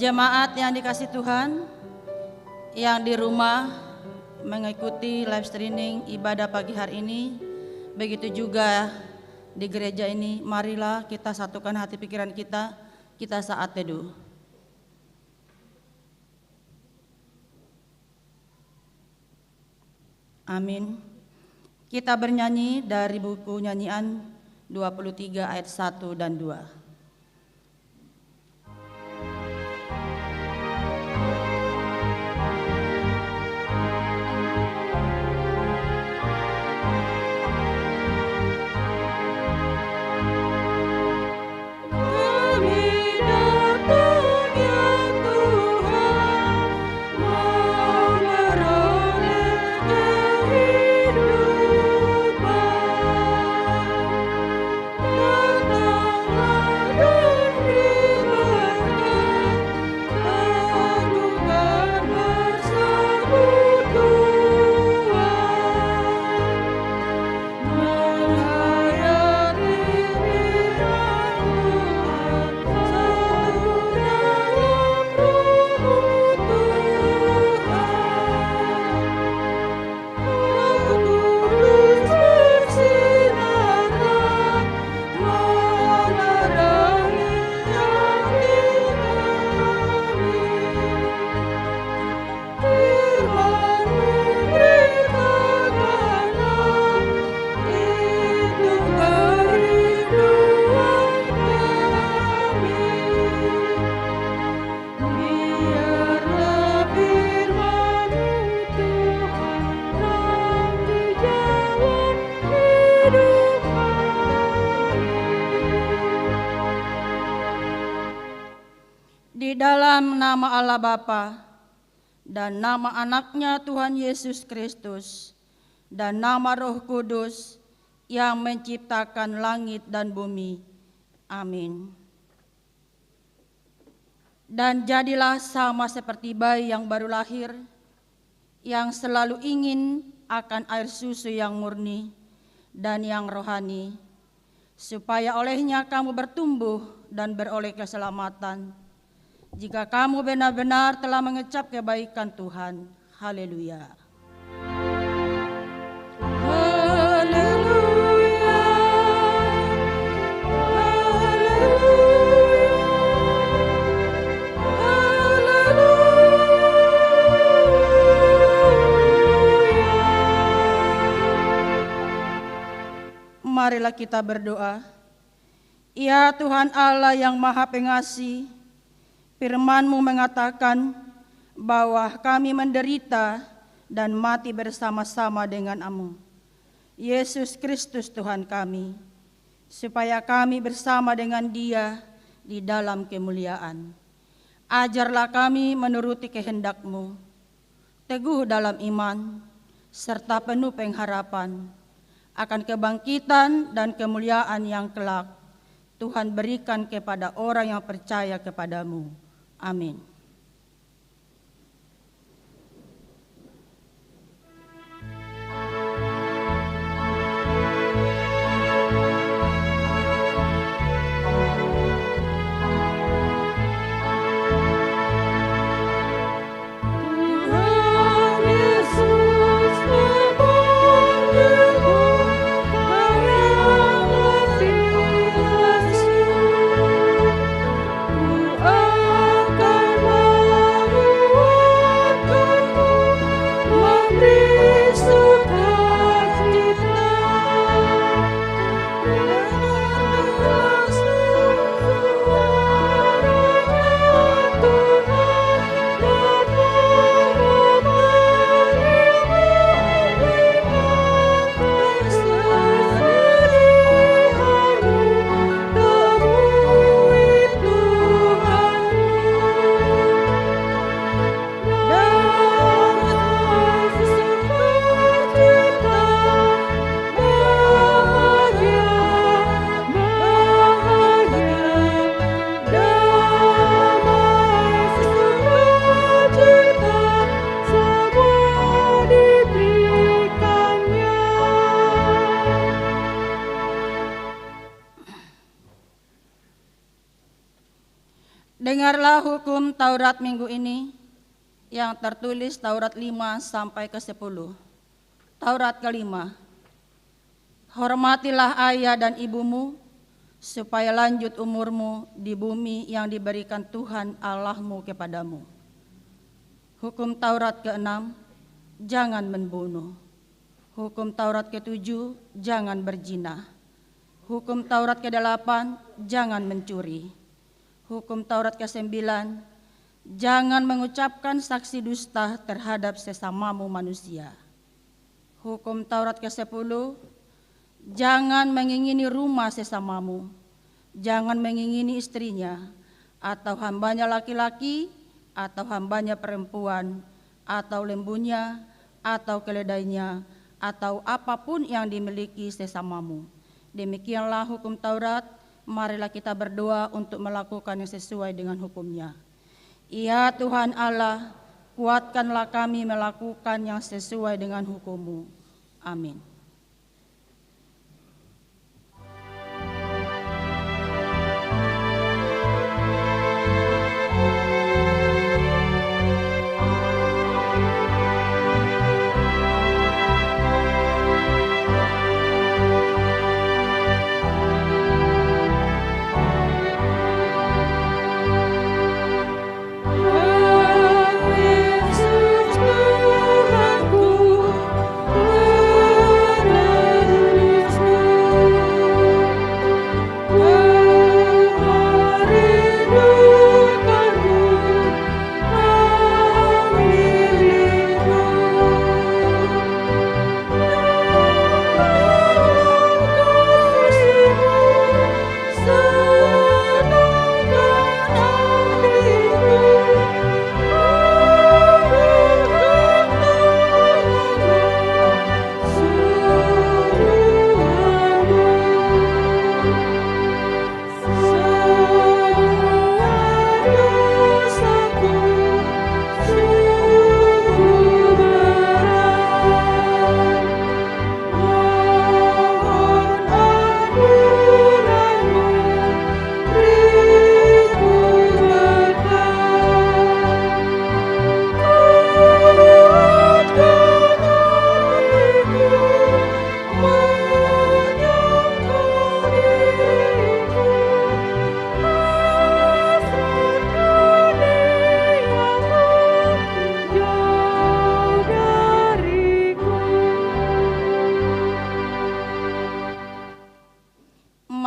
Jemaat yang dikasih Tuhan, yang di rumah mengikuti live streaming ibadah pagi hari ini, begitu juga di gereja ini, marilah kita satukan hati pikiran kita saat teduh. Amin. Kita bernyanyi dari buku nyanyian 23 ayat 1 dan 2. Di dalam nama Allah Bapa dan nama anaknya Tuhan Yesus Kristus dan nama Roh Kudus yang menciptakan langit dan bumi. Amin. Dan jadilah sama seperti bayi yang baru lahir, yang selalu ingin akan air susu yang murni dan yang rohani, supaya olehnya kamu bertumbuh dan beroleh keselamatan, jika kamu benar-benar telah mengecap kebaikan Tuhan. Haleluya. Haleluya. Haleluya. Marilah kita berdoa. Ya Tuhan Allah yang Maha Pengasih, Firman-Mu mengatakan bahwa kami menderita dan mati bersama-sama dengan-Mu, Yesus Kristus Tuhan kami, supaya kami bersama dengan Dia di dalam kemuliaan. Ajarlah kami menuruti kehendak-Mu, teguh dalam iman, serta penuh pengharapan akan kebangkitan dan kemuliaan yang kelak Tuhan berikan kepada orang yang percaya kepada-Mu. Amin. Ku akan Dengarlah hukum Taurat minggu ini yang tertulis Taurat 5 sampai ke 10. Taurat ke-5. Hormatilah ayah dan ibumu, supaya lanjut umurmu di bumi yang diberikan Tuhan Allahmu kepadamu. Hukum Taurat ke-6, jangan membunuh. Hukum Taurat ke-7, jangan berzina. Hukum Taurat ke-8, jangan mencuri. Hukum Taurat ke-9, jangan mengucapkan saksi dusta terhadap sesamamu manusia. Hukum Taurat ke-10, jangan mengingini rumah sesamamu, jangan mengingini istrinya, atau hambanya laki-laki, atau hambanya perempuan, atau lembunya, atau keledainya, atau apapun yang dimiliki sesamamu. Demikianlah hukum Taurat. Marilah kita berdoa untuk melakukan yang sesuai dengan hukumnya. Ya Tuhan Allah, kuatkanlah kami melakukan yang sesuai dengan hukum-Mu. Amin.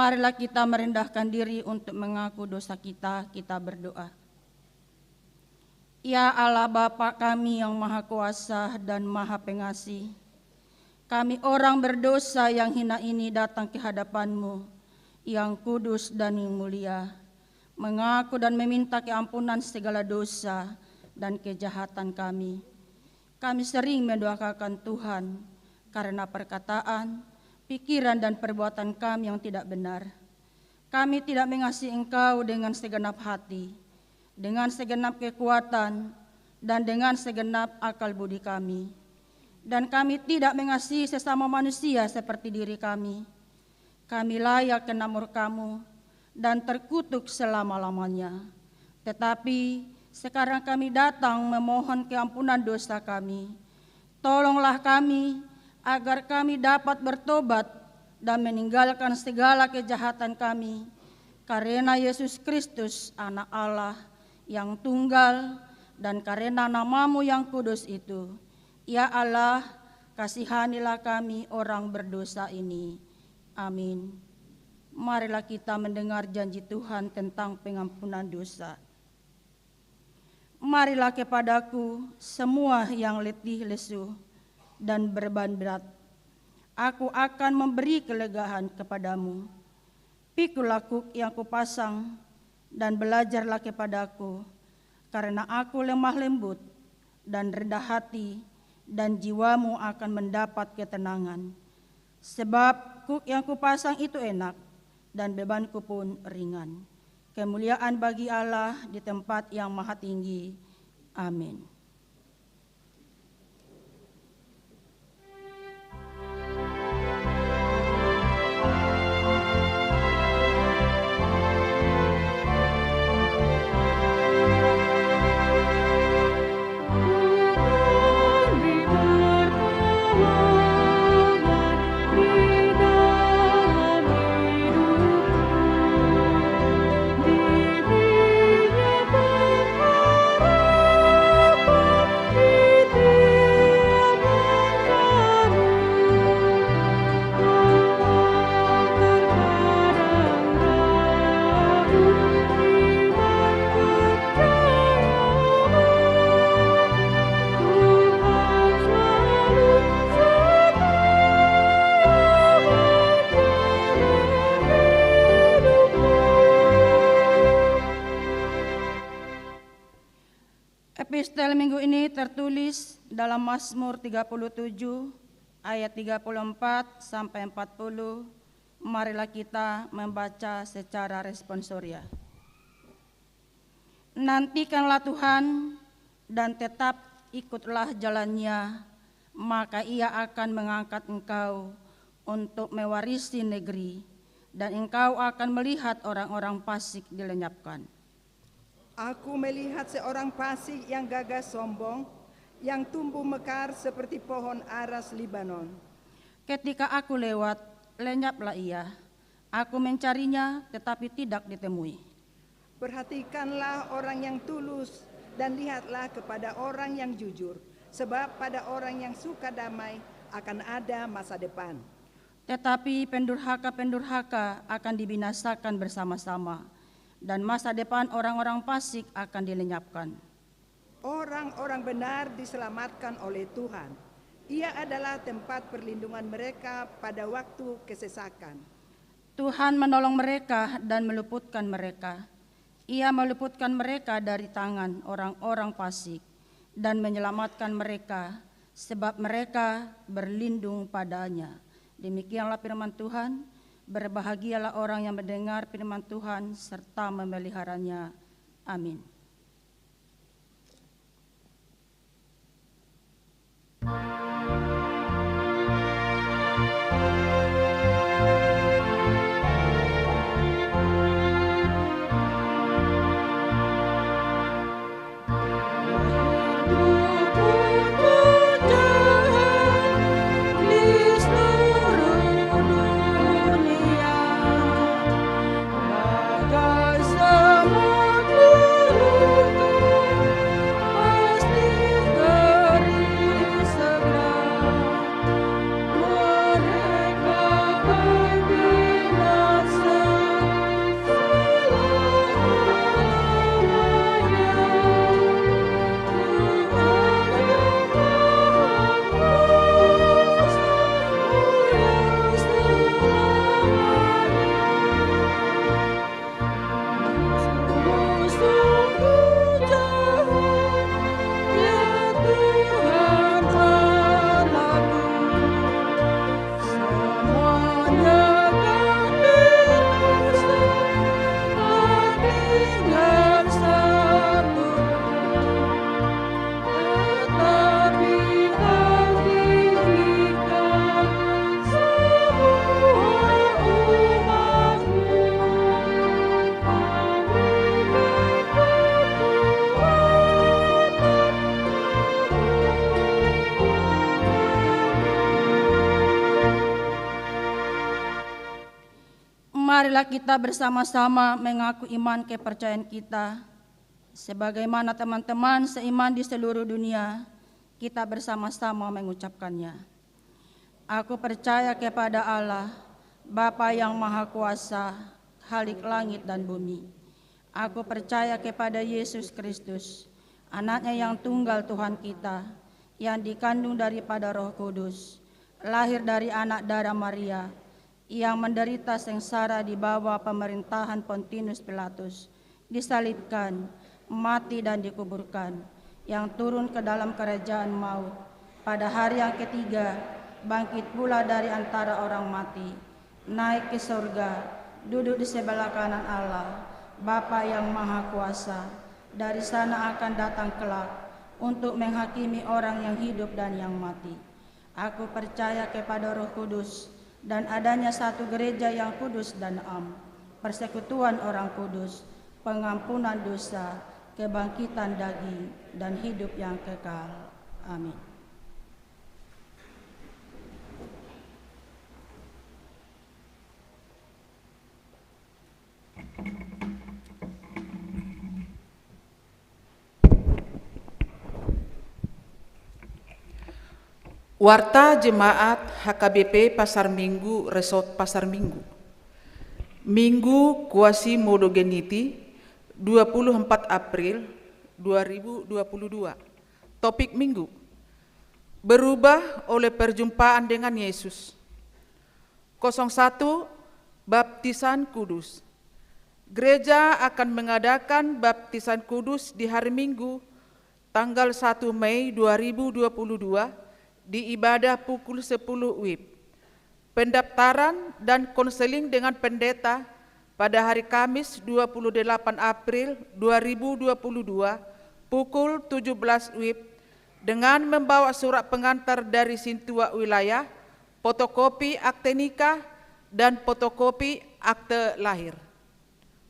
Marilah kita merendahkan diri untuk mengaku dosa kita, kita berdoa. Ya Allah Bapa kami yang Maha Kuasa dan Maha Pengasih, kami orang berdosa yang hina ini datang ke hadapan-Mu, yang kudus dan yang mulia, mengaku dan meminta keampunan segala dosa dan kejahatan kami. Kami sering mendoakan Tuhan karena perkataan, pikiran dan perbuatan kami yang tidak benar. Kami tidak mengasihi Engkau dengan segenap hati, dengan segenap kekuatan, dan dengan segenap akal budi kami. Dan kami tidak mengasihi sesama manusia seperti diri kami. Kami layak kena murka-Mu dan terkutuk selama-lamanya. Tetapi sekarang kami datang memohon keampunan dosa kami. Tolonglah kami agar kami dapat bertobat dan meninggalkan segala kejahatan kami, karena Yesus Kristus anak Allah yang tunggal dan karena nama-Mu yang kudus itu. Ya Allah, kasihanilah kami orang berdosa ini. Amin. Marilah kita mendengar janji Tuhan tentang pengampunan dosa. Marilah kepadaku semua yang letih lesu dan beban berat, aku akan memberi kelegaan kepadamu. Pikulah kuk yang kupasang dan belajarlah kepadaku, karena aku lemah lembut dan rendah hati, dan jiwamu akan mendapat ketenangan. Sebab kuk yang kupasang itu enak dan bebanku pun ringan. Kemuliaan bagi Allah di tempat yang maha tinggi. Amin. Evangelii minggu ini tertulis dalam Mazmur 37 ayat 34 sampai 40. Marilah kita membaca secara responsoria. Nantikanlah Tuhan dan tetap ikutlah jalannya, maka Ia akan mengangkat engkau untuk mewarisi negeri, dan engkau akan melihat orang-orang fasik dilenyapkan. Aku melihat seorang fasik yang gagah sombong, yang tumbuh mekar seperti pohon aras Libanon. Ketika aku lewat, lenyaplah ia. Aku mencarinya, tetapi tidak ditemui. Perhatikanlah orang yang tulus dan lihatlah kepada orang yang jujur, sebab pada orang yang suka damai akan ada masa depan. Tetapi pendurhaka-pendurhaka akan dibinasakan bersama-sama, dan masa depan orang-orang fasik akan dilenyapkan. Orang-orang benar diselamatkan oleh Tuhan. Ia adalah tempat perlindungan mereka pada waktu kesesakan. Tuhan menolong mereka dan meluputkan mereka. Ia meluputkan mereka dari tangan orang-orang fasik dan menyelamatkan mereka, sebab mereka berlindung padanya. Demikianlah firman Tuhan. Berbahagialah orang yang mendengar firman Tuhan serta memeliharanya. Amin. Marilah kita bersama-sama mengaku iman kepercayaan kita. Sebagaimana teman-teman seiman di seluruh dunia, kita bersama-sama mengucapkannya. Aku percaya kepada Allah, Bapa yang Maha Kuasa, Khalik langit dan bumi. Aku percaya kepada Yesus Kristus, Anaknya yang tunggal Tuhan kita, yang dikandung daripada Roh Kudus, lahir dari anak darah Maria, yang menderita sengsara di bawah pemerintahan Pontius Pilatus, disalibkan, mati dan dikuburkan, yang turun ke dalam kerajaan maut, pada hari yang ketiga bangkit pula dari antara orang mati, naik ke surga, duduk di sebelah kanan Allah, Bapa yang Maha Kuasa. Dari sana akan datang kelak untuk menghakimi orang yang hidup dan yang mati. Aku percaya kepada Roh Kudus dan adanya satu gereja yang kudus dan am, persekutuan orang kudus, pengampunan dosa, kebangkitan daging, dan hidup yang kekal. Amin. Warta Jemaat HKBP Pasar Minggu Resort Pasar Minggu. Minggu Quasi Modogeniti 24 April 2022. Topik Minggu: berubah oleh perjumpaan dengan Yesus. 01 Baptisan Kudus. Gereja akan mengadakan baptisan kudus di hari Minggu tanggal 1 Mei 2022 di ibadah pukul 10 WIB. Pendaftaran dan konseling dengan pendeta pada hari Kamis 28 April 2022 pukul 17 WIB dengan membawa surat pengantar dari Sintua Wilayah, fotokopi akte nikah, dan fotokopi akte lahir.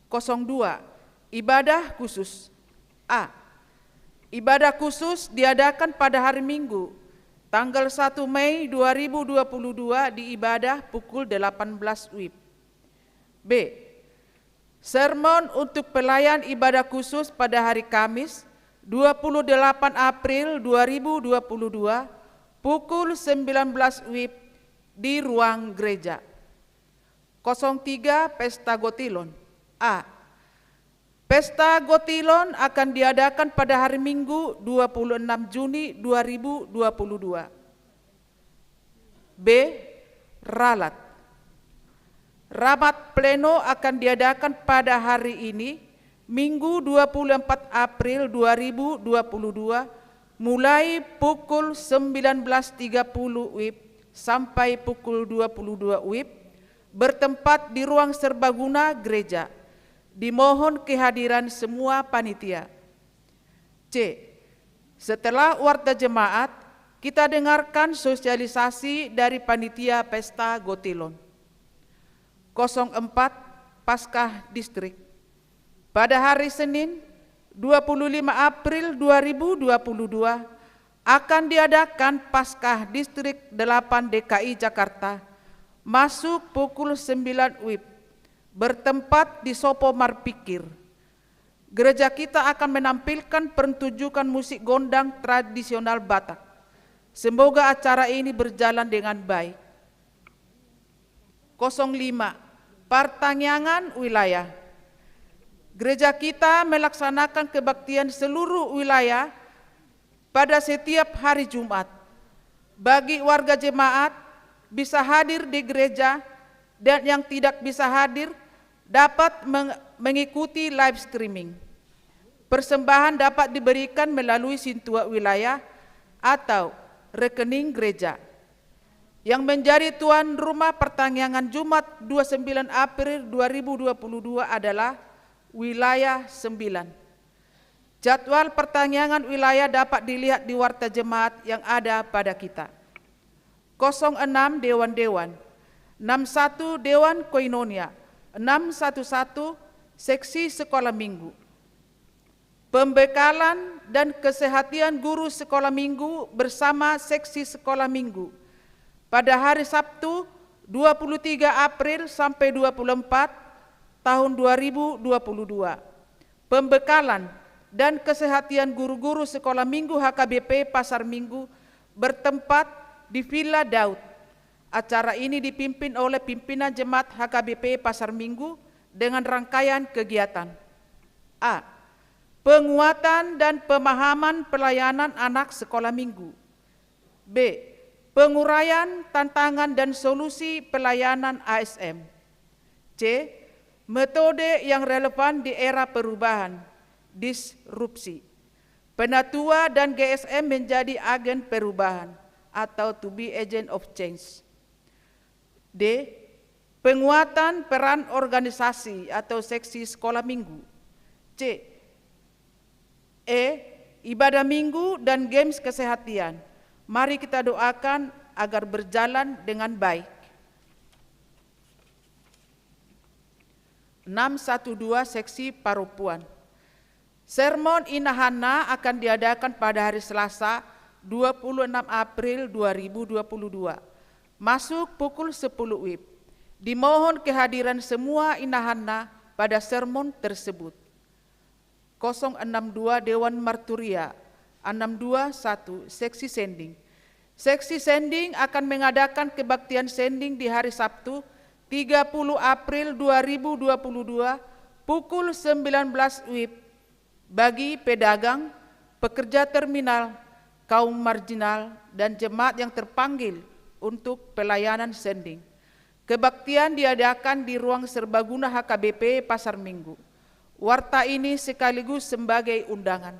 02. Ibadah khusus. A. Ibadah khusus diadakan pada hari Minggu, tanggal 1 Mei 2022 di ibadah pukul 18 WIB. B. Sermon untuk pelayan ibadah khusus pada hari Kamis, 28 April 2022, pukul 19 WIB di ruang gereja. 03. Pesta Gotilon. A. Pesta Gotilon akan diadakan pada hari Minggu 26 Juni 2022. B. Ralat. Rapat pleno akan diadakan pada hari ini, Minggu 24 April 2022, mulai pukul 19.30 WIB sampai pukul 22 WIB, bertempat di ruang serbaguna gereja. Dimohon kehadiran semua panitia. C. Setelah warta jemaat, kita dengarkan sosialisasi dari panitia Pesta Gotilon. 04. Paskah Distrik. Pada hari Senin 25 April 2022 akan diadakan Paskah Distrik 8 DKI Jakarta, masuk pukul 9 WIB, bertempat di Sopo Marpikir. Gereja kita akan menampilkan pertunjukan musik gondang tradisional Batak. Semoga acara ini berjalan dengan baik. 05. Pertanyaan wilayah. Gereja kita melaksanakan kebaktian seluruh wilayah pada setiap hari Jumat. Bagi warga jemaat bisa hadir di gereja, dan yang tidak bisa hadir dapat mengikuti live streaming. Persembahan dapat diberikan melalui Sintua Wilayah atau rekening gereja. Yang menjadi tuan rumah pertanyaan Jumat 29 April 2022 adalah Wilayah 9. Jadwal pertanyaan wilayah dapat dilihat di warta jemaat yang ada pada kita. 06 Dewan-Dewan, 61 Dewan Koinonia, 611 Seksi Sekolah Minggu. Pembekalan dan kesehatan guru sekolah minggu bersama seksi sekolah minggu pada hari Sabtu 23 April sampai 24 tahun 2022. Pembekalan dan kesehatan guru-guru sekolah minggu HKBP Pasar Minggu bertempat di Villa Daud. Acara ini dipimpin oleh pimpinan Jemaat HKBP Pasar Minggu dengan rangkaian kegiatan. A. Penguatan dan pemahaman pelayanan anak sekolah minggu. B. Penguraian tantangan dan solusi pelayanan ASM. C. Metode yang relevan di era perubahan, disrupsi. Penatua dan GSM menjadi agen perubahan atau to be agent of change. D. Penguatan peran organisasi atau seksi sekolah minggu. C. Ibadah minggu dan games kesehatan. Mari kita doakan agar berjalan dengan baik. 612 Seksi Parupuan. Sermon Inahana akan diadakan pada hari Selasa 26 April 2022. Masuk pukul 10 WIB. Dimohon kehadiran semua Inahana pada sermon tersebut. 062 Dewan Marturia, 621 Seksi Sending. Seksi Sending akan mengadakan kebaktian sending di hari Sabtu 30 April 2022 pukul 19 WIB bagi pedagang, pekerja terminal, kaum marginal, dan jemaat yang terpanggil untuk pelayanan sending. Kebaktian diadakan di ruang serbaguna HKBP Pasar Minggu. Warta ini sekaligus sebagai undangan.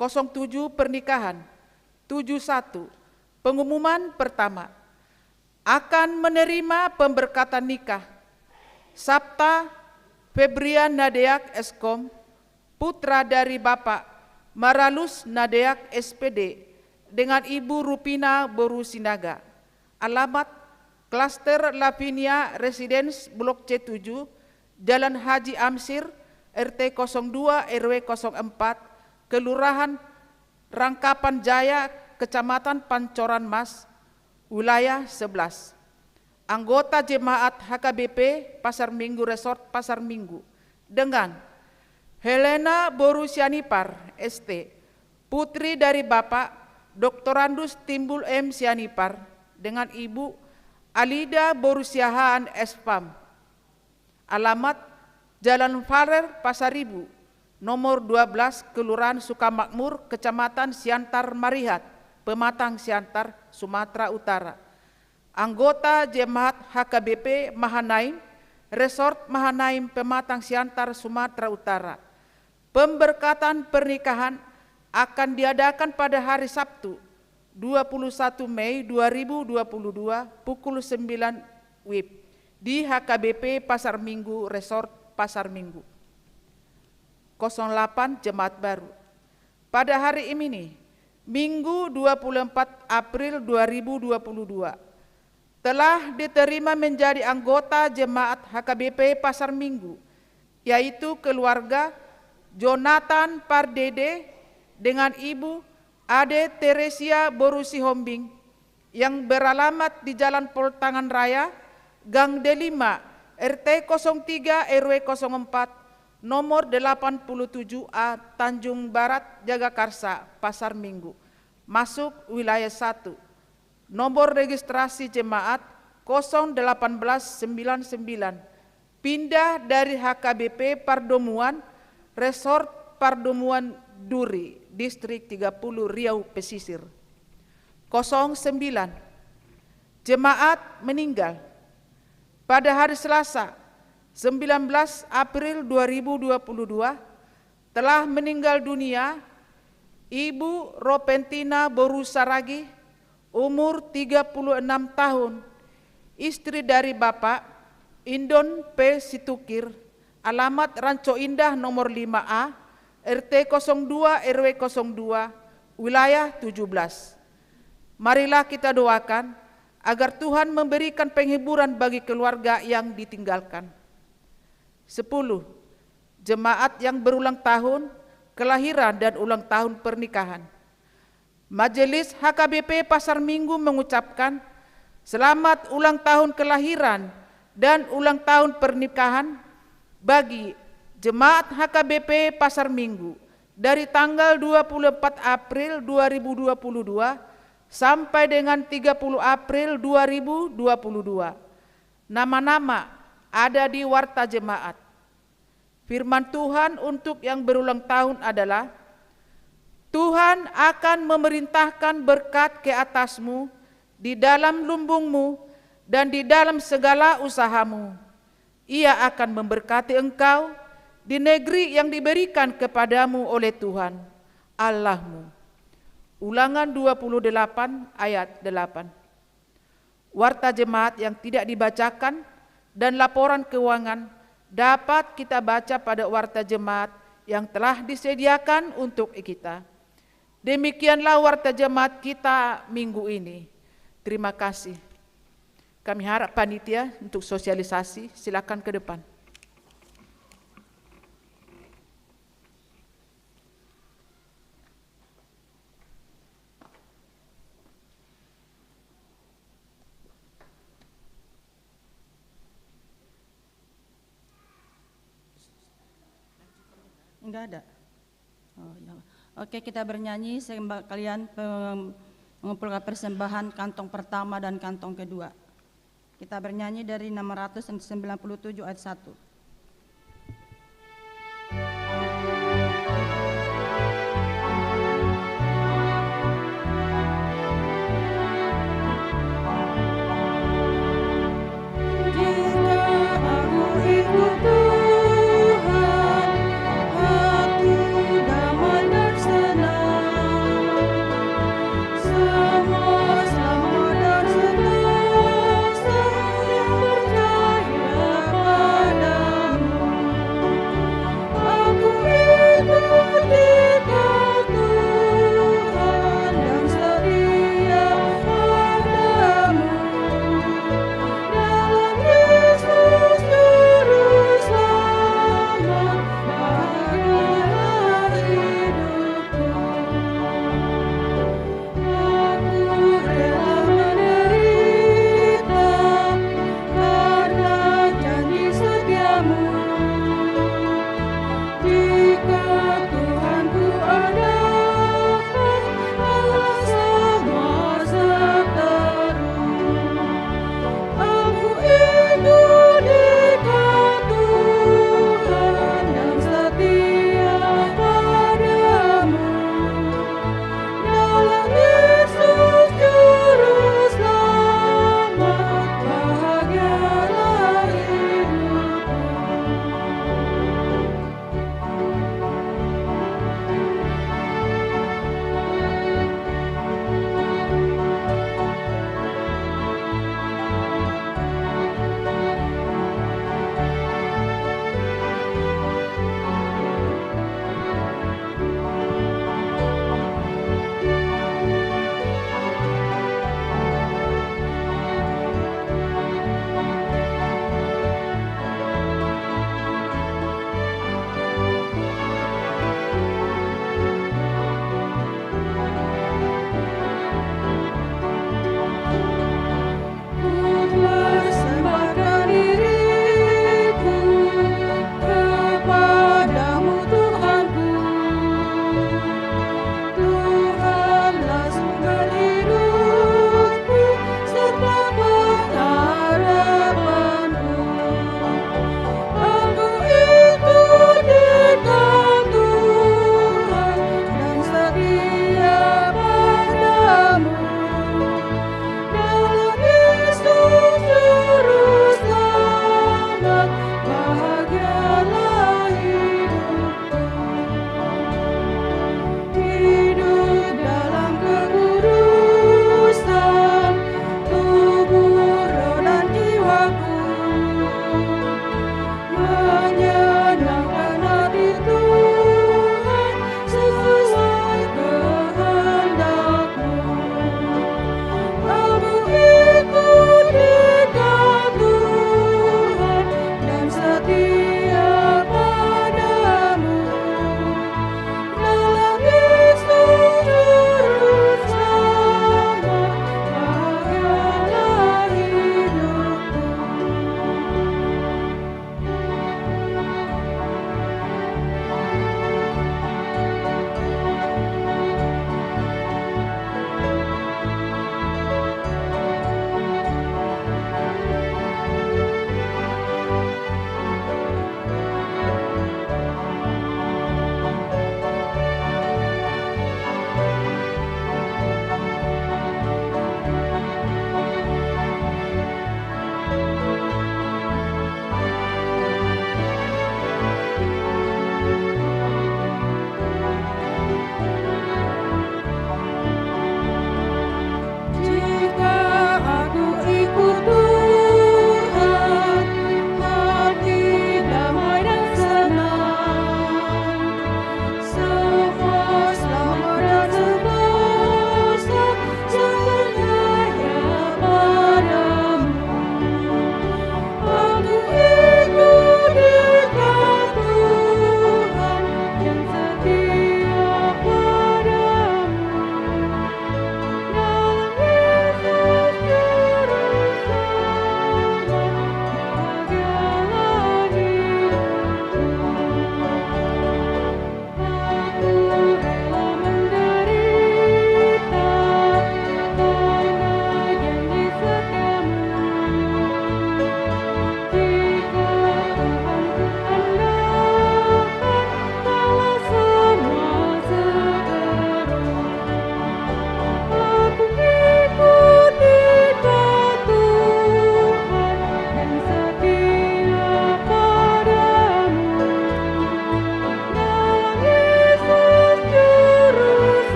07 Pernikahan. 71 Pengumuman pertama. Akan menerima pemberkatan nikah Sabta Febrian Nadeak Eskom, putra dari Bapak Maralus Nadeak SPD, dengan Ibu Rupina Boru Sinaga. Alamat Klaster Lavinia Residence Blok C7, Jalan Haji Amsir, RT 02 RW 04, Kelurahan Rangkapan Jaya, Kecamatan Pancoran Mas, wilayah 11. Anggota Jemaat HKBP Pasar Minggu Resort Pasar Minggu dengan Helena Boru Sianipar ST, putri dari Bapak Dr. Andus Timbul M. Sianipar, dengan Ibu Alida Boru Siahaan SPAM. Alamat Jalan Farer Pasaribu, nomor 12, Kelurahan Sukamakmur, Kecamatan Siantar Marihat, Pematang Siantar, Sumatera Utara. Anggota Jemaat HKBP Mahanaim, Resort Mahanaim, Pematang Siantar, Sumatera Utara. Pemberkatan pernikahan akan diadakan pada hari Sabtu 21 Mei 2022 pukul 9 WIB di HKBP Pasar Minggu Resort Pasar Minggu. 08 Jemaat Baru. Pada hari ini, Minggu 24 April 2022, telah diterima menjadi anggota Jemaat HKBP Pasar Minggu, yaitu keluarga Jonathan Pardede dengan Ibu Ade Teresia Boru Sihombing yang beralamat di Jalan Poltangan Raya, Gang D5, RT 03 RW 04, nomor 87A, Tanjung Barat, Jagakarsa, Pasar Minggu, masuk wilayah 1. Nomor registrasi jemaat 01899, pindah dari HKBP Pardomuan, Resort Pardomuan Duri, Distrik 30 Riau Pesisir. 09 Jemaat meninggal. Pada hari Selasa 19 April 2022 telah meninggal dunia Ibu Ropentina Boru Saragi, umur 36 tahun, istri dari Bapak Indon P. Situkir, alamat Ranco Indah nomor 5A, RT 02 RW 02, wilayah 17. Marilah kita doakan agar Tuhan memberikan penghiburan bagi keluarga yang ditinggalkan. 10. Jemaat yang berulang tahun kelahiran dan ulang tahun pernikahan. Majelis HKBP Pasar Minggu mengucapkan selamat ulang tahun kelahiran dan ulang tahun pernikahan bagi Jemaat HKBP Pasar Minggu dari tanggal 24 April 2022 sampai dengan 30 April 2022. Nama-nama ada di Warta Jemaat. Firman Tuhan untuk yang berulang tahun adalah, Tuhan akan memerintahkan berkat ke atasmu di dalam lumbungmu dan di dalam segala usahamu. Ia akan memberkati engkau di negeri yang diberikan kepadamu oleh Tuhan Allahmu. Ulangan 28 ayat 8. Warta jemaat yang tidak dibacakan dan laporan keuangan dapat kita baca pada warta jemaat yang telah disediakan untuk kita. Demikianlah warta jemaat kita minggu ini. Terima kasih. Kami harap panitia untuk sosialisasi, silakan ke depan. Enggak ada. Oh, ya. Oke, kita bernyanyi sembah kalian mengumpulkan persembahan kantong pertama dan kantong kedua. Kita bernyanyi dari 697 ayat 1. Tuhan, hati damai dan senang.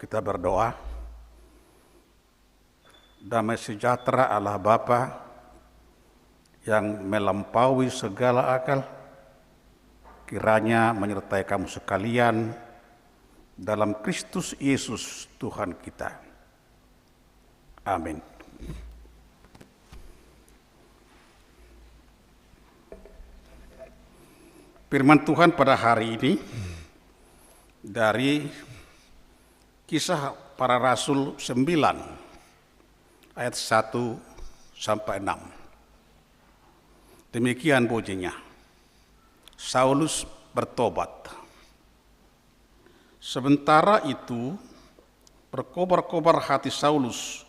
Kita berdoa. Damai sejahtera Allah Bapa yang melampaui segala akal, kiranya menyertai kamu sekalian dalam Kristus Yesus Tuhan kita. Amin. Firman Tuhan pada hari ini dari Kisah Para Rasul 9 ayat 1 sampai 6. Demikian bunyinya. Saulus bertobat. Sementara itu berkobar-kobar hati Saulus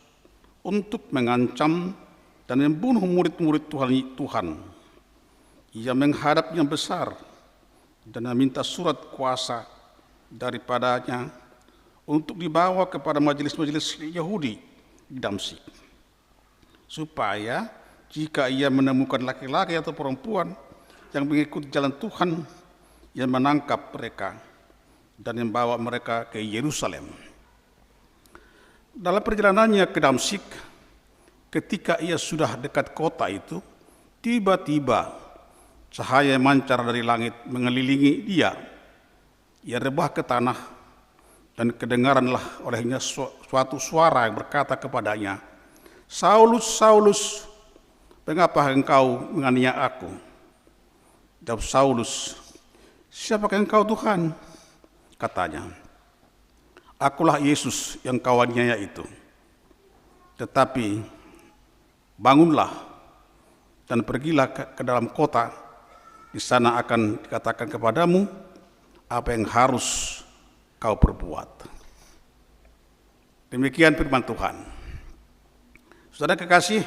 untuk mengancam dan membunuh murid-murid Tuhan. Ia menghadapnya besar dan meminta surat kuasa daripadanya untuk dibawa kepada majelis-majelis Yahudi di Damsyik, supaya jika ia menemukan laki-laki atau perempuan yang mengikuti jalan Tuhan, ia menangkap mereka dan membawa mereka ke Yerusalem. Dalam perjalanannya ke Damsyik, ketika ia sudah dekat kota itu, tiba-tiba cahaya mancar dari langit mengelilingi dia. Ia rebah ke tanah, dan kedengaranlah olehnya suatu suara yang berkata kepadanya, "Saulus, Saulus, mengapa engkau menganiaya aku?" Jawab Saulus, "Siapakah engkau Tuhan?" Katanya, "Akulah Yesus yang kau aniaya itu. Tetapi bangunlah dan pergilah ke dalam kota. Di sana akan dikatakan kepadamu apa yang harus kau perbuat." Demikian firman Tuhan. Saudara kekasih,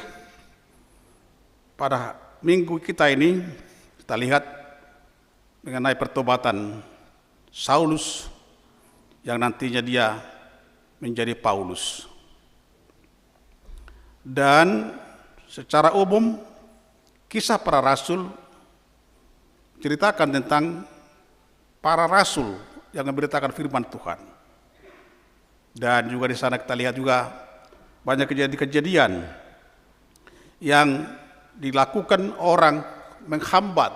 pada minggu kita ini kita lihat mengenai pertobatan Saulus yang nantinya dia menjadi Paulus. Dan secara umum Kisah Para Rasul ceritakan tentang para rasul yang memberitakan firman Tuhan. Dan juga di sana kita lihat juga banyak kejadian-kejadian yang dilakukan orang menghambat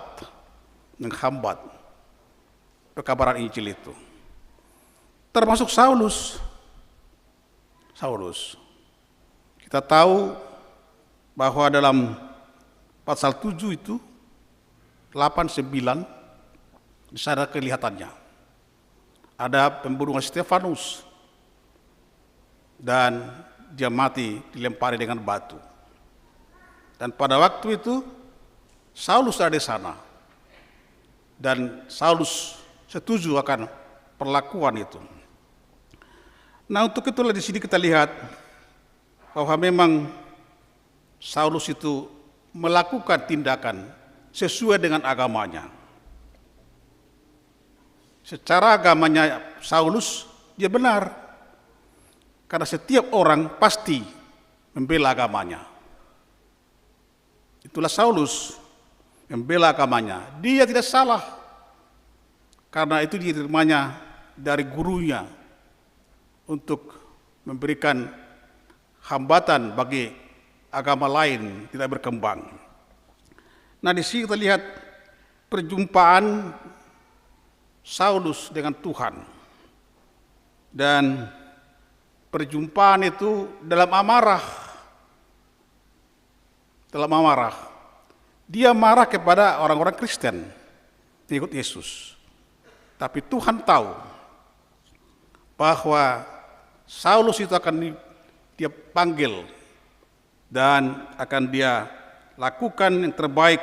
pekabaran Injil itu. Termasuk Saulus. Kita tahu bahwa dalam pasal 7 itu 8-9 di sana kelihatannya ada pembunuhan Stefanus dan dia mati dilempari dengan batu. Dan pada waktu itu Saulus ada di sana dan Saulus setuju akan perlakuan itu. Nah, untuk itulah di sini kita lihat bahwa memang Saulus itu melakukan tindakan sesuai dengan agamanya. Secara agamanya Saulus dia benar, karena setiap orang pasti membela agamanya. Itulah Saulus membela agamanya. Dia tidak salah, karena itu diterimanya dari gurunya untuk memberikan hambatan bagi agama lain tidak berkembang. Nah, di sini kita lihat perjumpaan Saulus dengan Tuhan. Dan perjumpaan itu dalam amarah. Dia marah kepada orang-orang Kristen pengikut Yesus. Tapi Tuhan tahu bahwa Saulus itu akan dia panggil dan akan dia lakukan yang terbaik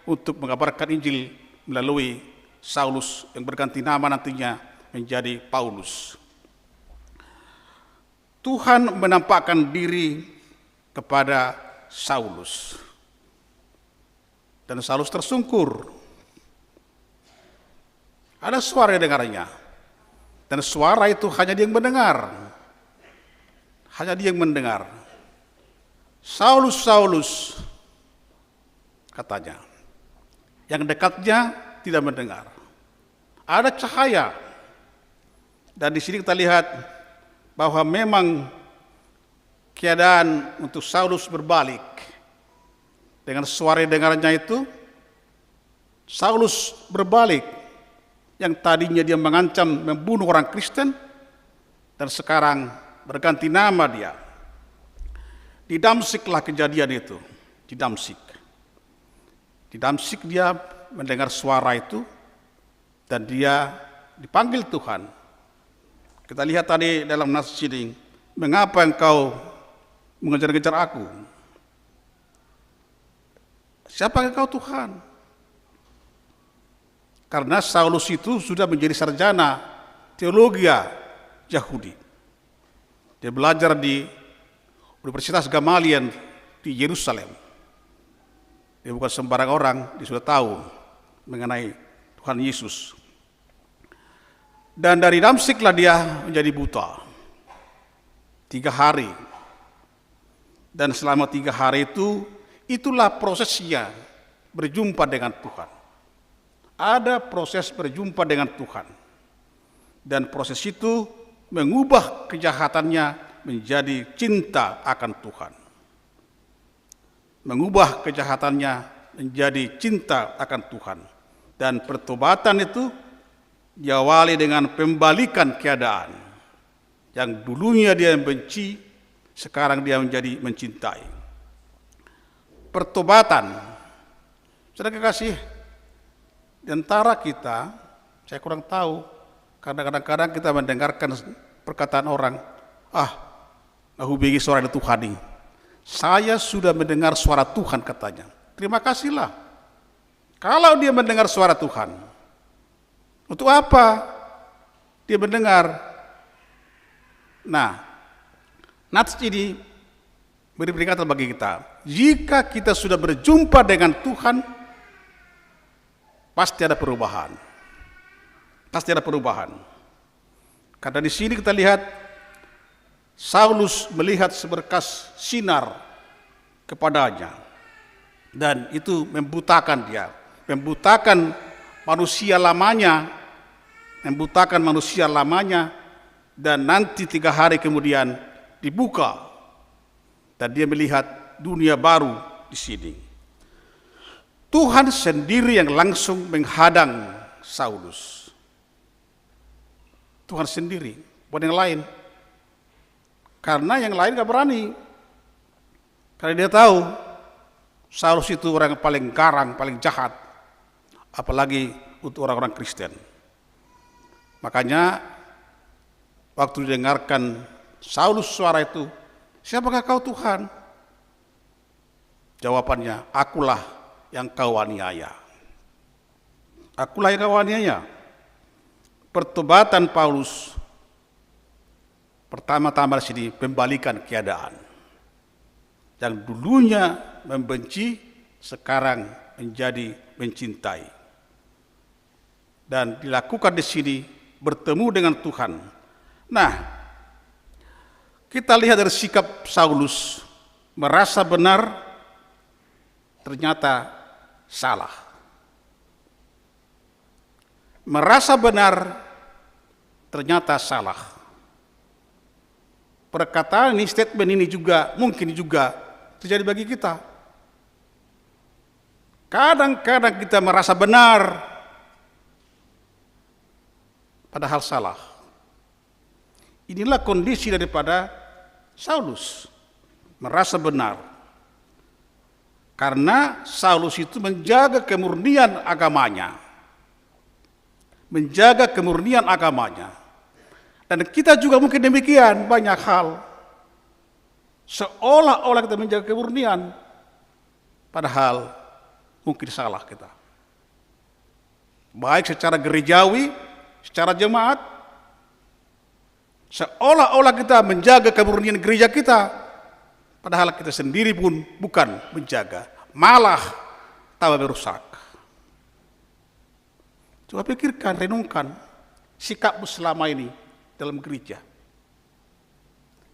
untuk mengabarkan Injil melalui Saulus yang berganti nama nantinya menjadi Paulus. Tuhan menampakkan diri kepada Saulus. Dan Saulus tersungkur. Ada suara yang dengarnya. Dan suara itu hanya dia yang mendengar. "Saulus, Saulus," katanya. Yang dekatnya tidak mendengar. Ada cahaya. Dan di sini kita lihat bahwa memang keadaan untuk Saulus berbalik. Dengan suara dengarnya itu, Saulus berbalik. Yang tadinya dia mengancam membunuh orang Kristen, dan sekarang berganti nama dia. Di Damsiklah kejadian itu, di Damsik. Di Damsik dia mendengar suara itu, dan dia dipanggil Tuhan. Kita lihat tadi dalam nas ini, mengapa engkau mengejar-ngejar aku? Siapa engkau Tuhan? Karena Saulus itu sudah menjadi sarjana teologi Yahudi. Dia belajar di Universitas Gamaliel di Yerusalem. Dia bukan sembarang orang, dia sudah tahu mengenai Tuhan Yesus. Dan dari Damsiklah dia menjadi buta 3 hari. Dan selama 3 hari itu, itulah prosesnya berjumpa dengan Tuhan. Ada proses berjumpa dengan Tuhan. Dan proses itu mengubah kejahatannya menjadi cinta akan Tuhan. Mengubah kejahatannya menjadi cinta akan Tuhan. Dan pertobatan itu diawali dengan pembalikan keadaan. Yang dulunya dia membenci, sekarang dia menjadi mencintai. Pertobatan, saudara kekasih, di antara kita, saya kurang tahu, karena kadang-kadang kita mendengarkan perkataan orang, nahubingi suara Tuhan ini. Saya sudah mendengar suara Tuhan katanya. Terima kasihlah. Kalau dia mendengar suara Tuhan, untuk apa dia mendengar? Nah, nats ini beri peringatan bagi kita. Jika kita sudah berjumpa dengan Tuhan, pasti ada perubahan. Pasti ada perubahan. Karena di sini kita lihat Saulus melihat seberkas sinar kepadanya, dan itu membutakan dia, membutakan manusia lamanya, dan nanti 3 hari kemudian dibuka dan dia melihat dunia baru di sini. Tuhan sendiri yang langsung menghadang Saulus. Tuhan sendiri, bukan yang lain. Karena yang lain gak berani. Karena dia tahu Saulus itu orang yang paling garang, paling jahat. Apalagi untuk orang-orang Kristen. Makanya waktu didengarkan Saulus suara itu, siapakah kau Tuhan? Jawabannya, akulah yang kau aniaya. Akulah yang kau aniaya. Pertobatan Paulus pertama-tama di sini membalikan keadaan. Yang dulunya membenci, sekarang menjadi mencintai. Dan dilakukan di sini bertemu dengan Tuhan. Nah, kita lihat dari sikap Saulus, merasa benar, ternyata salah. Merasa benar, ternyata salah. Perkataan ini, statement ini juga mungkin juga terjadi bagi kita. Kadang-kadang kita merasa benar, padahal salah. Inilah kondisi daripada Saulus, merasa benar. Karena Saulus itu menjaga kemurnian agamanya. Menjaga kemurnian agamanya. Dan kita juga mungkin demikian, banyak hal. Seolah-olah kita menjaga kemurnian, padahal mungkin salah kita. Baik secara gerejawi, secara jemaat, seolah-olah kita menjaga kemurnian gereja kita, padahal kita sendiri pun bukan menjaga, malah tambah merusak. Coba pikirkan, renungkan sikapmu selama ini dalam gereja.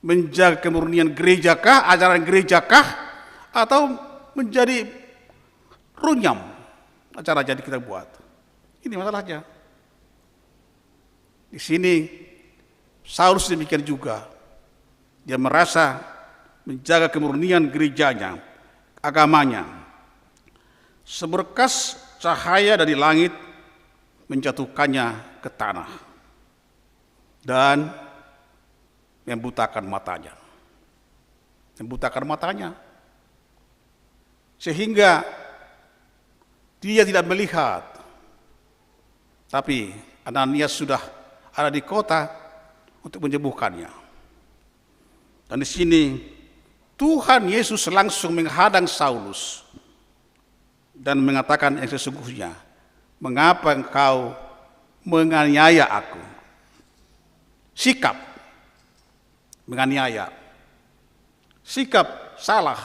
Menjaga kemurnian gerejakah, ajaran gerejakah, atau menjadi runyam acara jadi kita buat. Ini masalahnya. Di sini Saulus demikian juga. Dia merasa menjaga kemurnian gerejanya, agamanya. Seberkas cahaya dari langit menjatuhkannya ke tanah dan membutakan matanya. Membutakan matanya sehingga dia tidak melihat. Tapi Ananias sudah ada di kota untuk menyembuhkannya. Dan di sini Tuhan Yesus langsung menghadang Saulus dan mengatakan yang sesungguhnya, mengapa engkau menganiaya aku? Sikap menganiaya, sikap salah.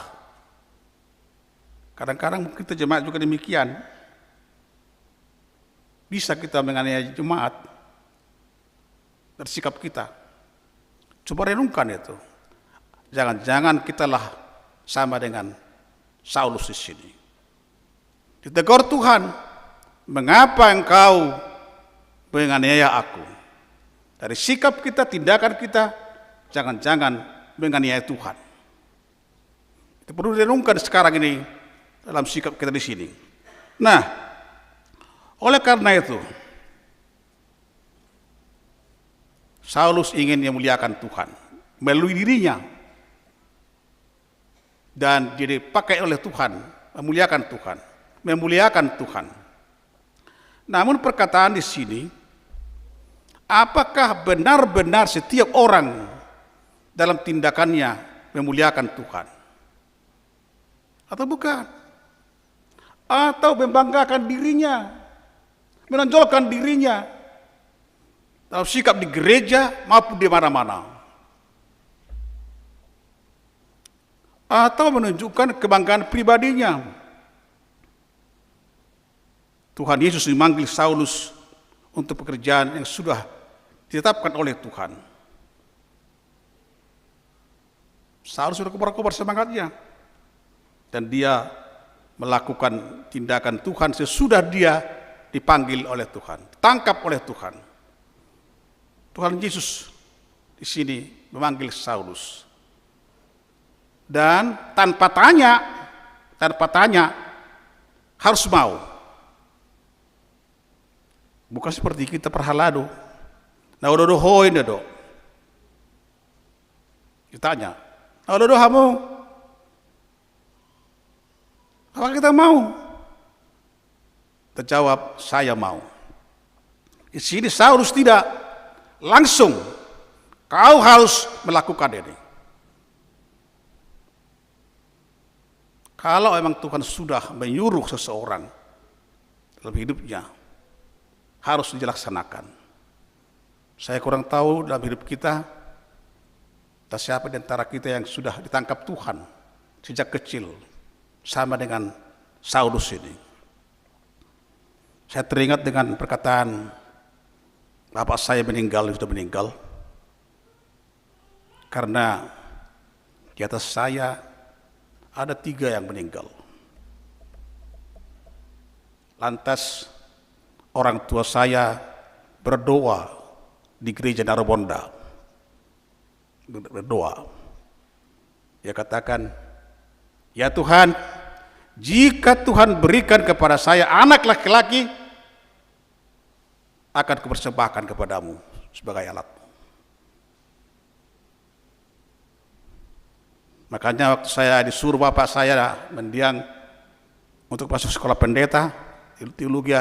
Kadang-kadang kita jemaat juga demikian. Bisa kita menganiaya jemaat dari sikap kita. Coba renungkan itu. Jangan-jangan kitalah sama dengan Saulus di sini. Ditegur Tuhan, mengapa engkau menganiaya aku? Dari sikap kita, tindakan kita, jangan-jangan menganiaya Tuhan. Itu perlu direnungkan sekarang ini dalam sikap kita di sini. Nah, oleh karena itu, Saulus ingin memuliakan Tuhan melalui dirinya. Dan dia dipakai oleh Tuhan, memuliakan Tuhan. Namun perkataan di sini, apakah benar-benar setiap orang dalam tindakannya memuliakan Tuhan? Atau bukan? Atau membanggakan dirinya, menonjolkan dirinya dalam sikap di gereja maupun di mana-mana? Atau menunjukkan kebanggaan pribadinya? Tuhan Yesus memanggil Saulus untuk pekerjaan yang sudah ditetapkan oleh Tuhan. Saulus sudah kobar-kobar semangatnya, dan dia melakukan tindakan Tuhan sesudah dia dipanggil oleh Tuhan, ditangkap oleh Tuhan. Tuhan Yesus di sini memanggil Saulus. Dan tanpa tanya harus mau. Bukan seperti kita perhalado. Nah, udah hoin do. Ditanya, udah kamu? Apa kita mau? Terjawab, saya mau. Di sini Saulus tidak langsung. Kau harus melakukan ini. Kalau memang Tuhan sudah menyuruh seseorang dalam hidupnya, harus dilaksanakan. Saya kurang tahu dalam hidup kita, siapa di antara kita yang sudah ditangkap Tuhan sejak kecil, sama dengan Saulus ini. Saya teringat dengan perkataan bapak saya sudah meninggal, karena di atas saya ada 3 yang meninggal. Lantas orang tua saya berdoa di gereja Narobonda. Berdoa. Dia katakan, ya Tuhan, jika Tuhan berikan kepada saya anak laki-laki, akan kupersembahkan kepadamu sebagai alat. Makanya waktu saya disuruh bapak saya mendiang untuk masuk sekolah pendeta teologi,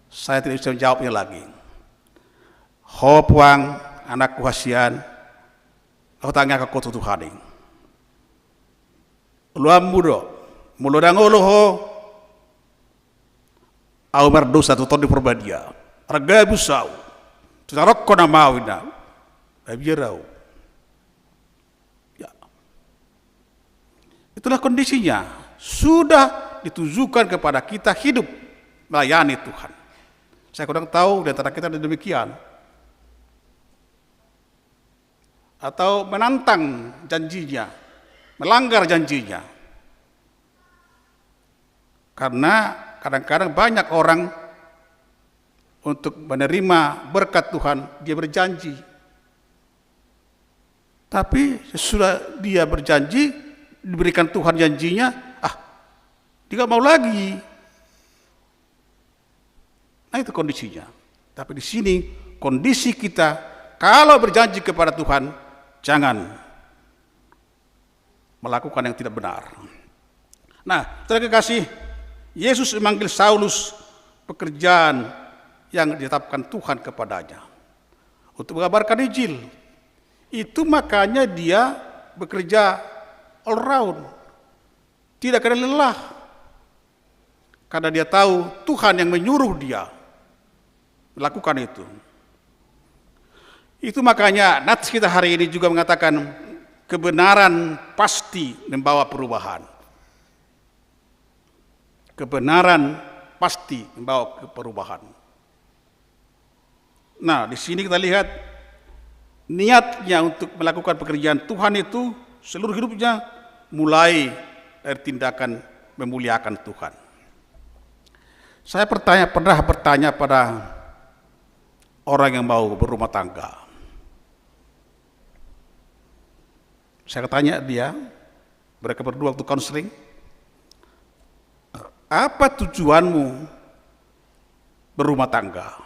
saya tidak bisa menjawabnya lagi. Hopuang anakku hasian, aku tanya ke kota Tuhan. Luam mudo, mulodang oloho, au berdosa tutor di perbadia, harga busau, tutarok kona mawina, babirau. Itulah kondisinya, sudah ditujukan kepada kita hidup melayani Tuhan. Saya kurang tahu di antara kita ada demikian. Atau menantang janjinya, melanggar janjinya. Karena kadang-kadang banyak orang untuk menerima berkat Tuhan, dia berjanji. Tapi sesudah dia berjanji, diberikan Tuhan janjinya, dia nggak mau lagi. Nah itu kondisinya. Tapi di sini kondisi kita, kalau berjanji kepada Tuhan, jangan melakukan yang tidak benar. Nah, terkasih, Yesus memanggil Saulus pekerjaan yang ditetapkan Tuhan kepadanya untuk mengabarkan Injil. Itu makanya dia bekerja all round, tidak kena lelah, karena dia tahu Tuhan yang menyuruh dia melakukan itu. Itu makanya nats kita hari ini juga mengatakan kebenaran pasti membawa perubahan. Kebenaran pasti membawa perubahan. Nah, di sini kita lihat niatnya untuk melakukan pekerjaan Tuhan itu seluruh hidupnya mulai dari tindakan memuliakan Tuhan. Saya pernah bertanya pada orang yang mau berumah tangga. Saya tanya dia, mereka berdua waktu konseling, apa tujuanmu berumah tangga?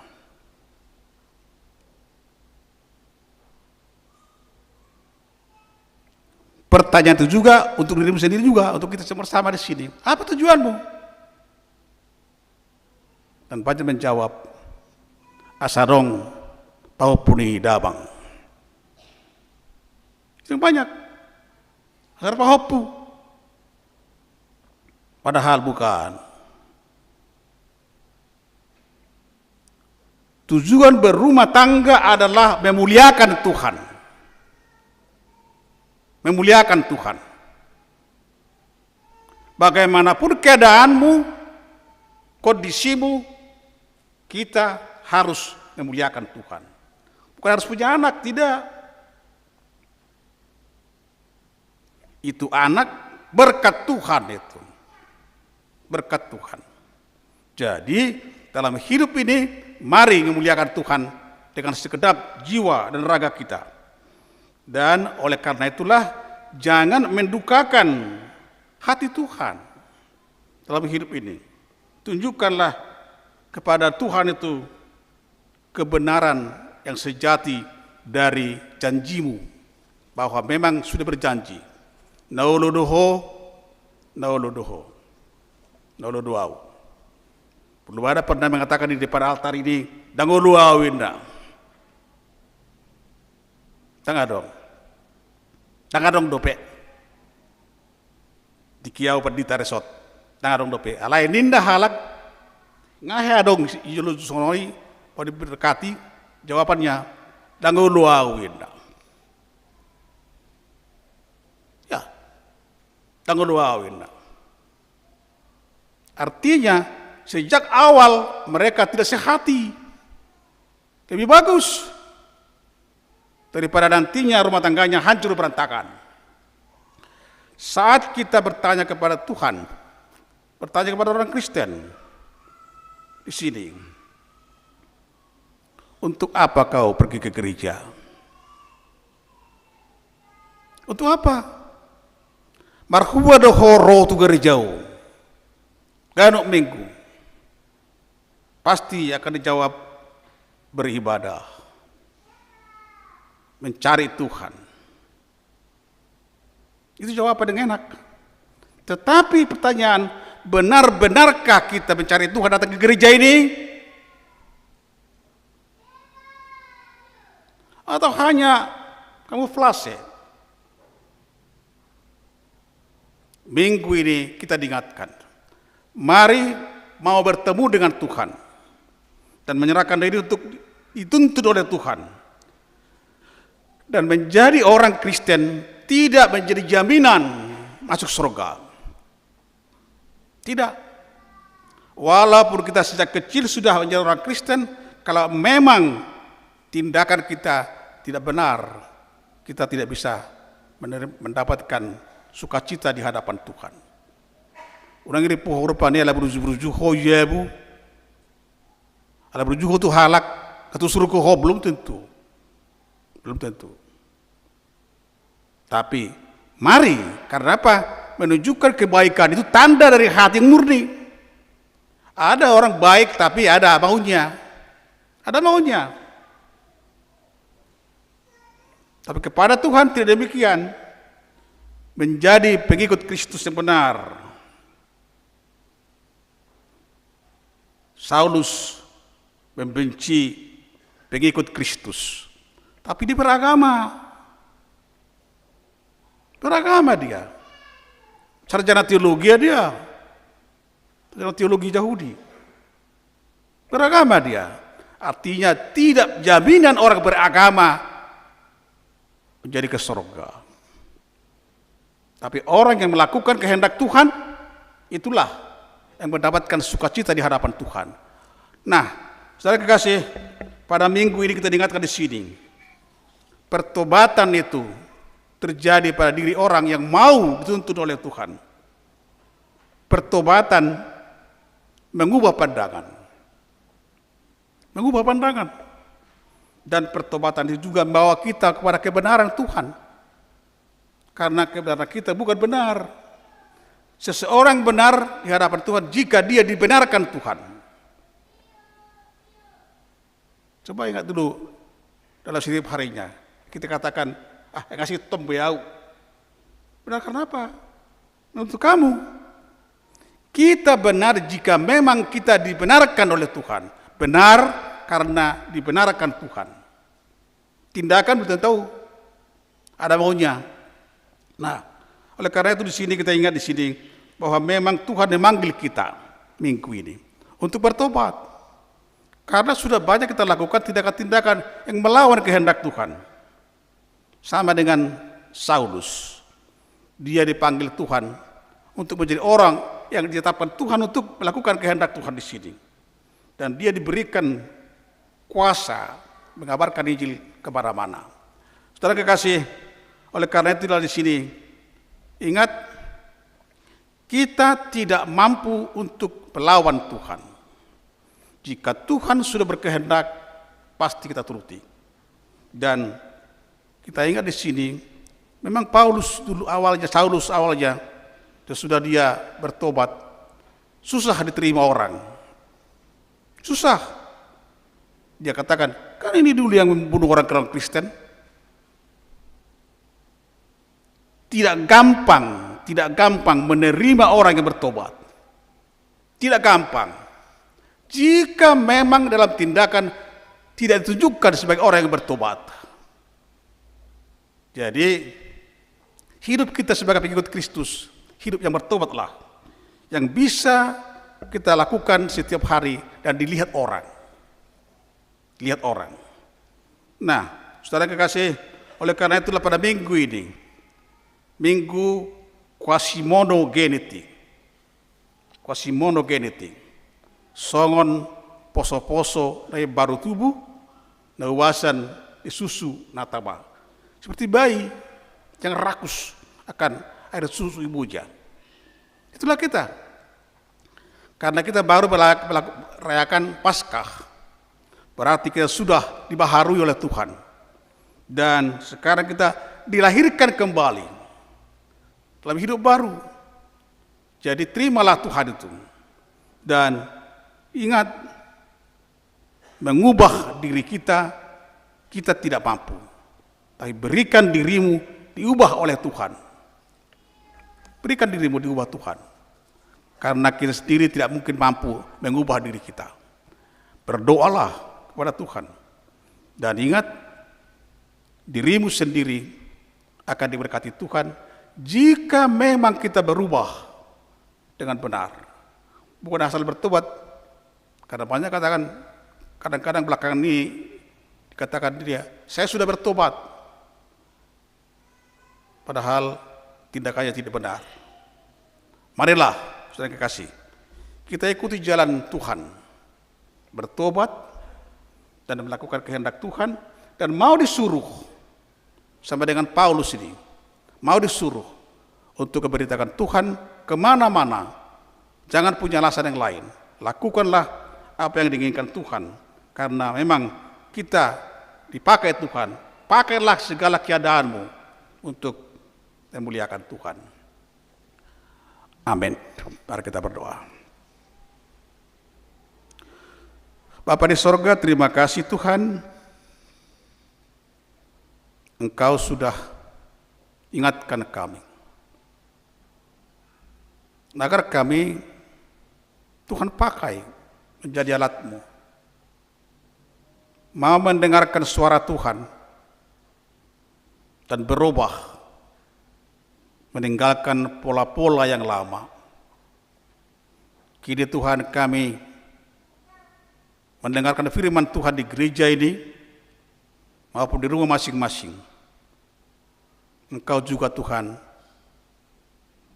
Pertanyaan itu juga untuk dirimu sendiri juga, untuk kita bersama di sini. Apa tujuanmu? Dan banyak menjawab, asarong paupuni dabang. Itu banyak. Asar pahopu. Padahal bukan. Tujuan berumah tangga adalah memuliakan Tuhan. Memuliakan Tuhan. Bagaimanapun keadaanmu, kondisimu, kita harus memuliakan Tuhan. Bukan harus punya anak, tidak. Itu anak berkat Tuhan itu. Berkat Tuhan. Jadi dalam hidup ini mari memuliakan Tuhan dengan segenap jiwa dan raga kita. Dan oleh karena itulah jangan mendukakan hati Tuhan dalam hidup ini. Tunjukkanlah kepada Tuhan itu kebenaran yang sejati dari janjimu, bahwa memang sudah berjanji. Nauluduho, nauluduho, nauluduau. Belum ada pernah mengatakan di depan altar ini, danguluawinda. Tengah dong dope. Di kiau pendita resort. Tengah dong dope. Alai ninda halak. Ngahe adong ijulu sonoi pada berkati jawabannya danguluawinda. Ya. Danguluawinda. Artinya sejak awal mereka tidak sehati. Lebih bagus daripada nantinya rumah tangganya hancur berantakan. Saat kita bertanya kepada Tuhan, bertanya kepada orang Kristen di sini, untuk apa kau pergi ke gereja? Untuk apa? Marhuwa dohoro tu gerejau, ganok minggu, pasti akan dijawab beribadah, mencari Tuhan. Itu jawaban yang enak. Tetapi pertanyaan, benar-benarkah kita mencari Tuhan datang ke gereja ini? Atau hanya kamuflase? Minggu ini kita diingatkan, mari mau bertemu dengan Tuhan dan menyerahkan diri untuk dituntut oleh Tuhan. Dan menjadi orang Kristen tidak menjadi jaminan masuk surga. Tidak. Walaupun kita sejak kecil sudah menjadi orang Kristen, kalau memang tindakan kita tidak benar, kita tidak bisa mendapatkan sukacita di hadapan Tuhan. Orang ini pohorpani ala beruju-beruju hoyebu, ala beruju tu halak, atau suruh belum tentu. Belum tentu. Tapi mari, karena apa? Menunjukkan kebaikan itu tanda dari hati yang murni. Ada orang baik tapi ada maunya. Ada maunya. Tapi kepada Tuhan tidak demikian. Menjadi pengikut Kristus yang benar. Saulus membenci pengikut Kristus. Tapi dia beragama. Beragama dia. Sarjana teologi dia. Sarjana teologi Yahudi. Beragama dia. Artinya tidak jaminan orang beragama menjadi ke surga. Tapi orang yang melakukan kehendak Tuhan, itulah yang mendapatkan sukacita di hadapan Tuhan. Nah, saudara kekasih, pada minggu ini kita diingatkan di sini. Pertobatan itu terjadi pada diri orang yang mau dituntun oleh Tuhan. Pertobatan mengubah pandangan. Mengubah pandangan. Dan pertobatan itu juga membawa kita kepada kebenaran Tuhan. Karena kebenaran kita bukan benar. Seseorang benar di hadapan Tuhan jika dia dibenarkan Tuhan. Coba ingat dulu dalam setiap harinya. Kita katakan, yang ngasih tom beliau. Benar karena apa? Untuk kamu. Kita benar jika memang kita dibenarkan oleh Tuhan. Benar karena dibenarkan Tuhan. Tindakan betul tahu ada maunya. Nah, oleh karena itu di sini kita ingat di sini bahwa memang Tuhan memanggil kita minggu ini untuk bertobat. Karena sudah banyak kita lakukan tindakan-tindakan yang melawan kehendak Tuhan. Sama dengan Saulus. Dia dipanggil Tuhan untuk menjadi orang yang ditetapkan Tuhan untuk melakukan kehendak Tuhan di sini. Dan dia diberikan kuasa mengabarkan Injil kemana-mana. Saudara kekasih, oleh karena itu di sini ingat, kita tidak mampu untuk melawan Tuhan. Jika Tuhan sudah berkehendak, pasti kita turuti. Dan kita ingat di sini, memang Paulus dulu awalnya, Saulus awalnya, sudah dia bertobat, susah diterima orang. Susah. Dia katakan, kan ini dulu yang membunuh orang Kristen. Tidak gampang menerima orang yang bertobat. Tidak gampang. Jika memang dalam tindakan tidak ditunjukkan sebagai orang yang bertobat. Jadi, hidup kita sebagai pengikut Kristus, hidup yang bertobatlah. Yang bisa kita lakukan setiap hari dan dilihat orang. Lihat orang. Nah, saudara kekasih, oleh karena itulah pada minggu ini, minggu Quasimodogenetik. Quasimodogenetik. Songon poso-poso na baru tubuh, na uwasan susu nataba. Seperti bayi yang rakus akan air susu ibunya. Itulah kita. Karena kita baru merayakan Paskah. Berarti kita sudah dibaharui oleh Tuhan. Dan sekarang kita dilahirkan kembali dalam hidup baru. Jadi terimalah Tuhan itu. Dan ingat, mengubah diri kita, kita tidak mampu. Tapi berikan dirimu diubah oleh Tuhan. Berikan dirimu diubah Tuhan. Karena kita sendiri tidak mungkin mampu mengubah diri kita. Berdoalah kepada Tuhan. Dan ingat, dirimu sendiri akan diberkati Tuhan jika memang kita berubah dengan benar. Bukan asal bertobat. Karena banyak katakan, kadang-kadang belakangan ini dikatakan dia, saya sudah bertobat. Padahal tindakannya tidak benar. Marilah, saudara kekasih, kita ikuti jalan Tuhan. Bertobat dan melakukan kehendak Tuhan. Dan mau disuruh, sama dengan Paulus ini, mau disuruh untuk memberitakan Tuhan kemana-mana. Jangan punya alasan yang lain. Lakukanlah apa yang diinginkan Tuhan. Karena memang kita dipakai Tuhan. Pakailah segala keadaanmu untuk dan muliakan Tuhan. Amin. Mari kita berdoa. Bapa di sorga, terima kasih Tuhan, Engkau sudah ingatkan kami, agar kami Tuhan pakai menjadi alat-Mu, mau mendengarkan suara Tuhan dan berubah, meninggalkan pola-pola yang lama. Kini Tuhan, kami mendengarkan firman Tuhan di gereja ini maupun di rumah masing-masing. Engkau juga Tuhan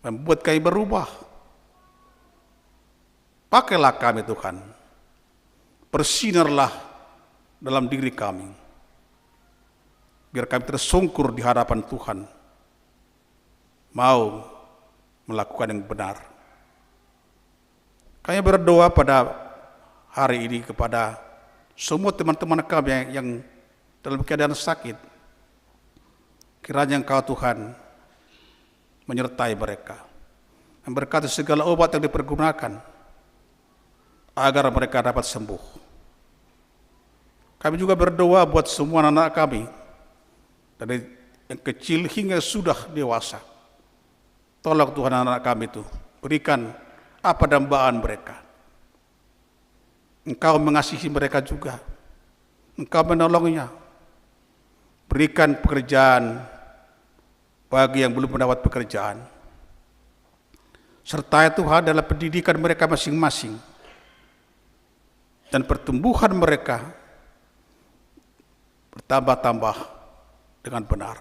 membuat kami berubah. Pakailah kami Tuhan, bersinarlah dalam diri kami, biar kami tersungkur di hadapan Tuhan, mau melakukan yang benar. Kami berdoa pada hari ini kepada semua teman-teman kami yang dalam keadaan sakit. Kiranya Engkau Tuhan menyertai mereka, memberkati segala obat yang dipergunakan agar mereka dapat sembuh. Kami juga berdoa buat semua anak kami, dari yang kecil hingga sudah dewasa. Tolong Tuhan anak kami itu, berikan apa dambaan mereka. Engkau mengasihi mereka juga, Engkau menolongnya. Berikan pekerjaan bagi yang belum mendapat pekerjaan. Sertai Tuhan dalam pendidikan mereka masing-masing, dan pertumbuhan mereka bertambah-tambah dengan benar.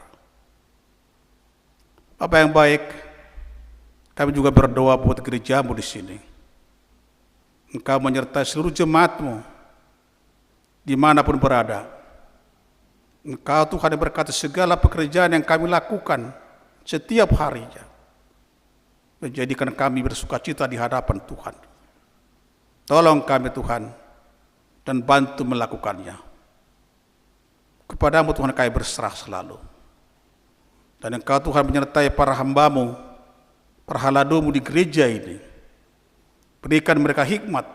Bapa yang baik, kami juga berdoa buat gereja-Mu di sini. Engkau menyertai seluruh jemaat-Mu dimanapun berada. Engkau Tuhan yang berkati segala pekerjaan yang kami lakukan setiap harinya, menjadikan kami bersukacita di hadapan Tuhan. Tolong kami Tuhan, dan bantu melakukannya. Kepadamu Tuhan kami berserah selalu. Dan Engkau Tuhan menyertai para hamba-Mu, para haladu-Mu di gereja ini. Berikan mereka hikmat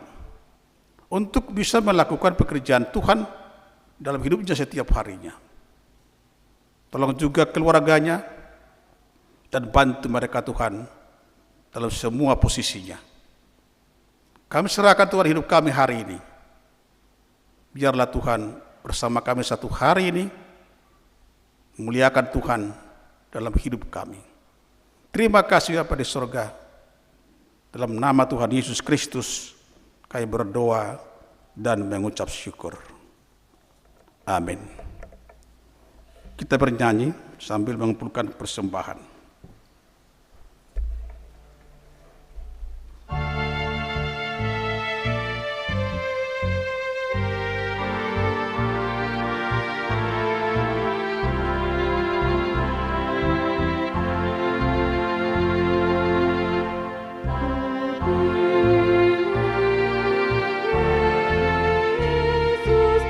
untuk bisa melakukan pekerjaan Tuhan dalam hidupnya setiap harinya. Tolong juga keluarganya dan bantu mereka Tuhan dalam semua posisinya. Kami serahkan Tuhan hidup kami hari ini. Biarlah Tuhan bersama kami satu hari ini, memuliakan Tuhan dalam hidup kami. Terima kasih Bapa di surga. Dalam nama Tuhan Yesus Kristus, kami berdoa dan mengucap syukur. Amin. Kita bernyanyi sambil mengumpulkan persembahan. Yesus,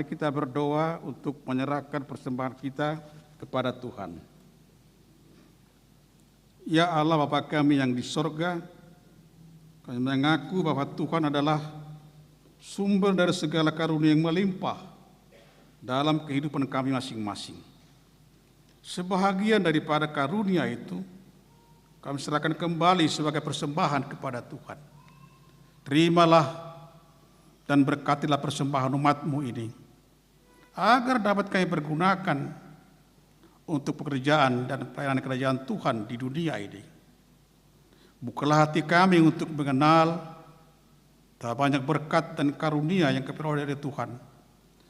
Mari kita berdoa untuk menyerahkan persembahan kita kepada Tuhan. Ya Allah Bapa kami yang di sorga, kami mengaku bahwa Tuhan adalah sumber dari segala karunia yang melimpah dalam kehidupan kami masing-masing. Sebahagian daripada karunia itu kami serahkan kembali sebagai persembahan kepada Tuhan. Terimalah dan berkatilah persembahan umat-Mu ini, agar dapat kami pergunakan untuk pekerjaan dan pelayanan kerajaan Tuhan di dunia ini. Bukalah hati kami untuk mengenal tak banyak berkat dan karunia yang kami peroleh dari Tuhan,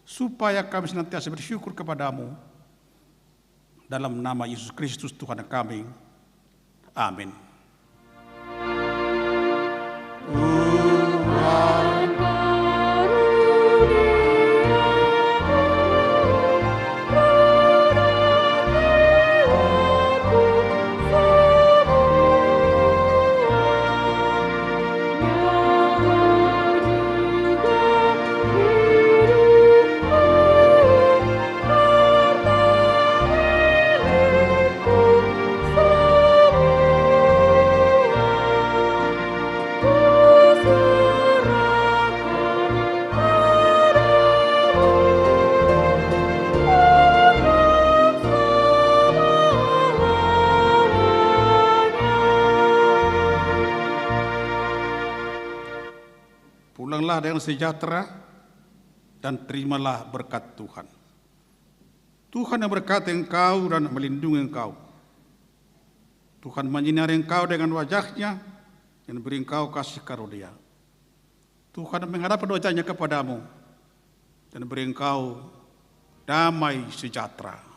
supaya kami senantiasa bersyukur kepadamu. Dalam nama Yesus Kristus Tuhan kami. Amin. Pulanglah dengan sejahtera dan terimalah berkat Tuhan. Tuhan yang berkati engkau dan melindungi engkau. Tuhan menyinari engkau dengan wajah-Nya dan beri engkau kasih karunia. Tuhan menghadapkan wajah-Nya kepadamu dan beri engkau damai sejahtera.